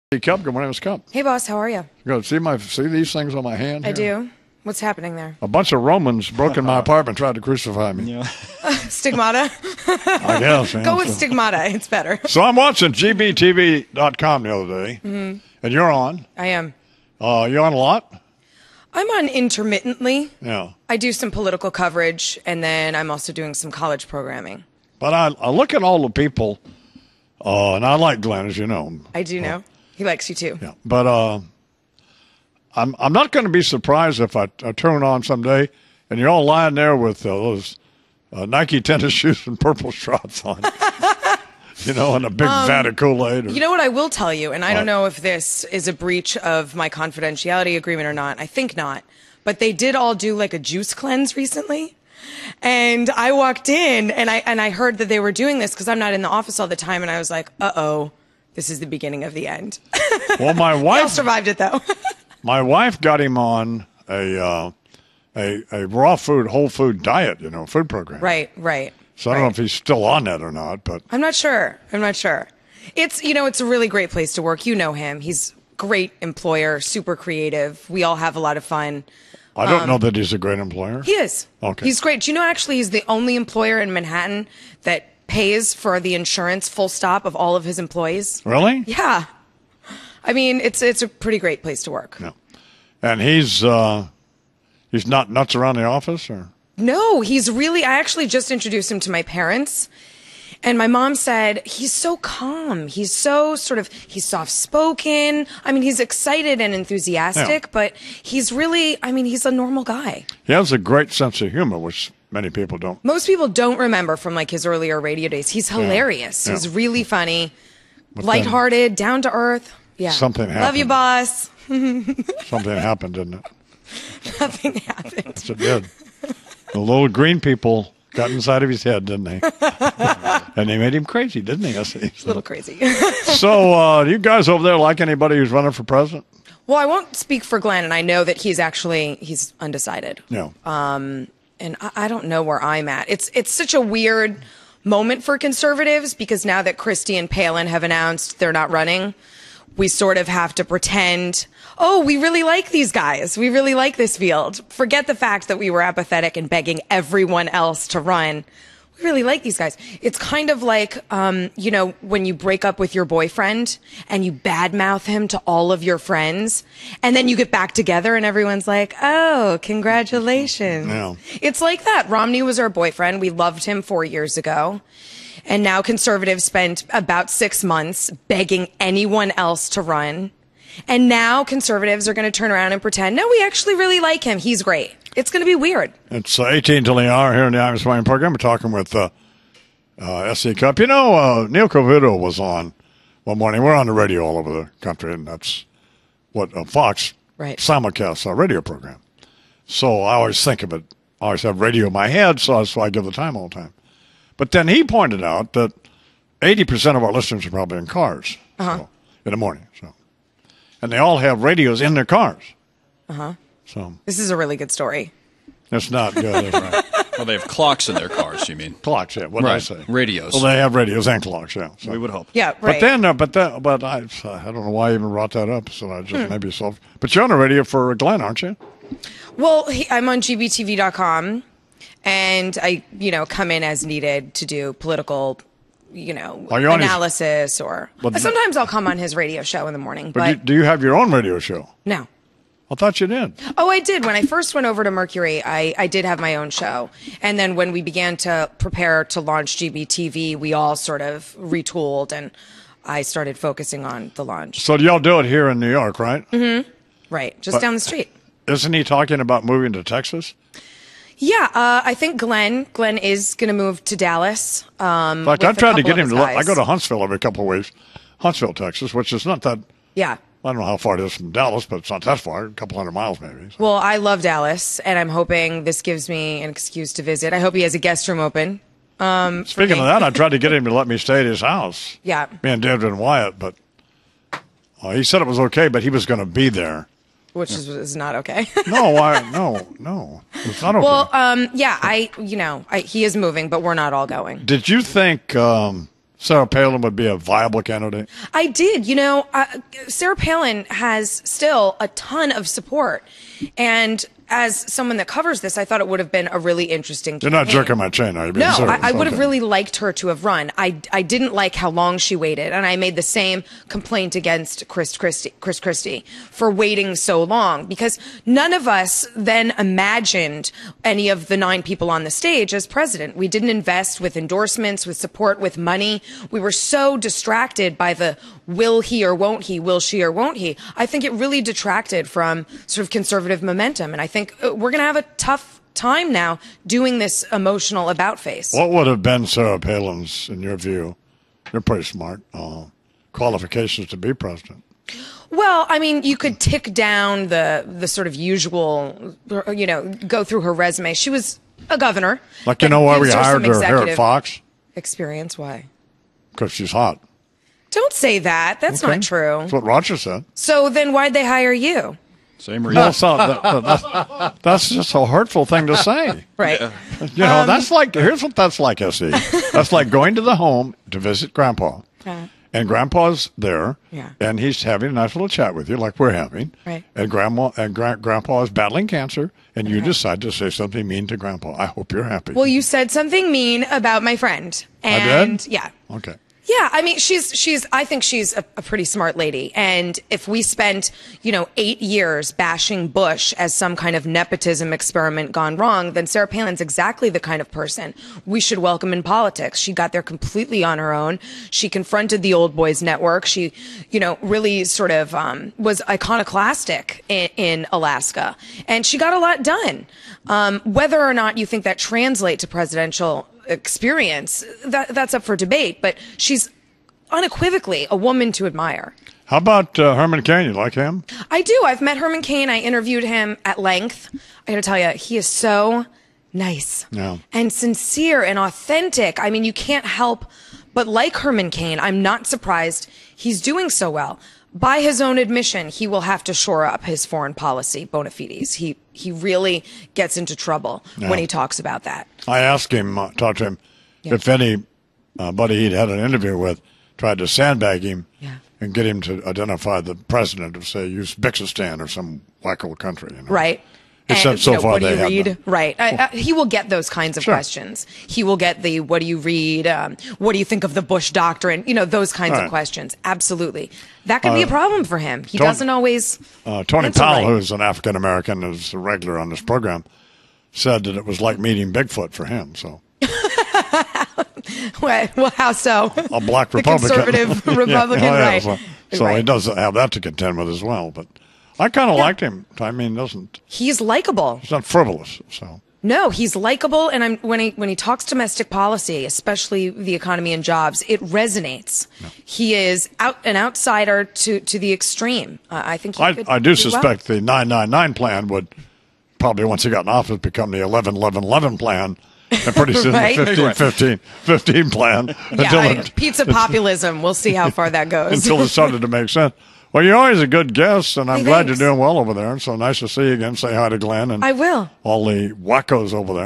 Hey, Cup, good morning, Miss Cup. Hey, boss, how are you? Good. See these things on my hand? I here? do. What's happening there? A bunch of Romans broke in my apartment, tried to crucify me. Yeah. Stigmata? I guess. Yeah, Go with stigmata. It's better. So I'm watching gbtv.com the other day, and you're on. I am. You on a lot? I'm on intermittently. Yeah. I do some political coverage, and then I'm also doing some college programming. But I look at all the people, and I like Glenn, as you know. I do know. He likes you, too. Yeah. But I'm not going to be surprised if I turn on someday, and you're all lying there with those Nike tennis shoes and purple straps on. And a big vat of Kool-Aid. You know what I will tell you, and I don't know if this is a breach of my confidentiality agreement or not. I think not. But they did all do like a juice cleanse recently. And I walked in and I heard that they were doing this because I'm not in the office all the time. And I was like, uh-oh, this is the beginning of the end. Well, my They all wife survived it, though. My wife got him on a raw food, whole food diet, food program. Right. So I don't know if he's still on that or not, but I'm not sure. It's, it's a really great place to work. You know him. He's a great employer, super creative. We all have a lot of fun. I don't know that he's a great employer. He is. Okay. He's great. Do you know, actually, he's the only employer in Manhattan that pays for the insurance full stop of all of his employees. Really? Yeah. I mean, it's a pretty great place to work. No. And he's not nuts around the office, or? No, I actually just introduced him to my parents. And my mom said, he's so calm. He's so he's soft-spoken. I mean, he's excited and enthusiastic, but he's really, he's a normal guy. He has a great sense of humor, which many people don't. Most people don't remember from like his earlier radio days. He's hilarious. Yeah. He's really funny, But lighthearted, down to earth. Yeah. Something happened. Love you, boss. Something happened, didn't it? Nothing happened. Yes, it did. The little green people got inside of his head, didn't they? And they made him crazy, didn't they? A little crazy. So, do you guys over there like anybody who's running for president? Well, I won't speak for Glenn, and I know that he's undecided. Yeah. And I don't know where I'm at. It's such a weird moment for conservatives because now that Christie and Palin have announced they're not running, we sort of have to pretend, oh, we really like these guys. We really like this field. Forget the fact that we were apathetic and begging everyone else to run. We really like these guys. It's kind of like, when you break up with your boyfriend and you badmouth him to all of your friends, and then you get back together and everyone's like, oh, congratulations. Yeah. It's like that. Romney was our boyfriend. We loved him 4 years ago. And now conservatives spent about 6 months begging anyone else to run. And now conservatives are going to turn around and pretend, no, we actually really like him. He's great. It's going to be weird. It's 18 till the hour here in the Irish Wine program. We're talking with SC Cup. Neil Cavuto was on one morning. We're on the radio all over the country, and that's what Fox simulcasts our radio program. So I always think of it. I always have radio in my head, so that's why I give the time all the time. But then he pointed out that 80% of our listeners are probably in cars in the morning. And they all have radios in their cars. So this is a really good story. It's not good, is it? Well, they have clocks in their cars, you mean? Clocks, yeah. What did I say? Radios. Well, they have radios and clocks, yeah. So. We would hope. Yeah, right. But I don't know why I even brought that up. So I just maybe solved. But you're on the radio for Glenn, aren't you? Well, I'm on gbtv.com, and I, come in as needed to do political, analysis, or sometimes I'll come on his radio show in the morning. But do you have your own radio show? No. I thought you did. Oh, I did. When I first went over to Mercury, I did have my own show. And then when we began to prepare to launch GBTV, we all sort of retooled, and I started focusing on the launch. So y'all do it here in New York, right? Mm-hmm. Right. Just down the street. Isn't he talking about moving to Texas? Yeah, I think Glenn is going to move to Dallas. In fact, I've tried to get him to. I go to Huntsville every couple of weeks, Huntsville, Texas, which is not that. Yeah. I don't know how far it is from Dallas, but it's not that far, a couple hundred miles maybe. So. Well, I love Dallas, and I'm hoping this gives me an excuse to visit. I hope he has a guest room open. Speaking of that, I tried to get him to let me stay at his house. Yeah. Me and David and Wyatt, but he said it was okay, but he was going to be there. Which is not okay. No. It's not okay. Well, he is moving, but we're not all going. Did you think Sarah Palin would be a viable candidate? I did. Sarah Palin has still a ton of support. And as someone that covers this, I thought it would have been a really interesting You're not jerking my chain, are you? No, I would have really liked her to have run. I didn't like how long she waited, and I made the same complaint against Chris Christie for waiting so long, because none of us then imagined any of the 9 people on the stage as president. We didn't invest with endorsements, with support, with money. We were so distracted by the will he or won't he, will she or won't he. I think it really detracted from sort of conservative momentum, and I think we're going to have a tough time now doing this emotional about face. What would have been Sarah Palin's, in your view, you're pretty smart, qualifications to be president? Well, I mean, you could tick down the sort of usual, go through her resume. She was a governor. Like, why we hired her here at Fox? Experience, why? Because she's hot. Don't say that. That's not true. That's what Roger said. So then why'd they hire you? Same reason. That's just a hurtful thing to say. Right. That's like, here's what that's like, S.E. That's like going to the home to visit Grandpa. And Grandpa's there, and he's having a nice little chat with you, like we're having. Right. And Grandpa is battling cancer, and you decide to say something mean to Grandpa. I hope you're happy. Well, you said something mean about my friend. And I did? Yeah. Okay. Yeah, I mean, I think she's a pretty smart lady. And if we spent, 8 years bashing Bush as some kind of nepotism experiment gone wrong, then Sarah Palin's exactly the kind of person we should welcome in politics. She got there completely on her own. She confronted the old boys network. She, really sort of, was iconoclastic in Alaska. And she got a lot done. Whether or not you think that translates to presidential experience, that's up for debate, but she's unequivocally a woman to admire. How about Herman Cain? You like him? I do. I've met Herman Cain. I interviewed him at length. I gotta tell you, he is so nice and sincere and authentic. I mean, you can't help but like Herman Cain. I'm not surprised he's doing so well. By his own admission, he will have to shore up his foreign policy bona fides. He really gets into trouble when he talks about that. I asked him, talked to him, if anybody he'd had an interview with tried to sandbag him and get him to identify the president of, say, Uzbekistan or some wacko country. Right. Except so far what do they you have read? them. Right. He will get those kinds of questions. He will get the, what do you read? What do you think of the Bush doctrine? Those kinds of questions. Absolutely. That could be a problem for him. He doesn't always. Tony Powell, who's an African-American, is a regular on this program, said that it was like meeting Bigfoot for him. So. Well, how so? A black Republican. The conservative Republican, right. So he does have that to contend with as well. But I kind of liked him. I mean, he's likable. He's not frivolous. So no, he's likable, and when he talks domestic policy, especially the economy and jobs, it resonates. No. He is an outsider to the extreme. I think I do suspect the 999 plan would probably, once he got in office, become the 11-11-11 plan. And pretty soon the 15-15 plan. Pizza populism. We'll see how far that goes. Until it started to make sense. Well, you're always a good guest, and I'm glad you're doing well over there. So nice to see you again. Say hi to Glenn and I will. All the wackos over there.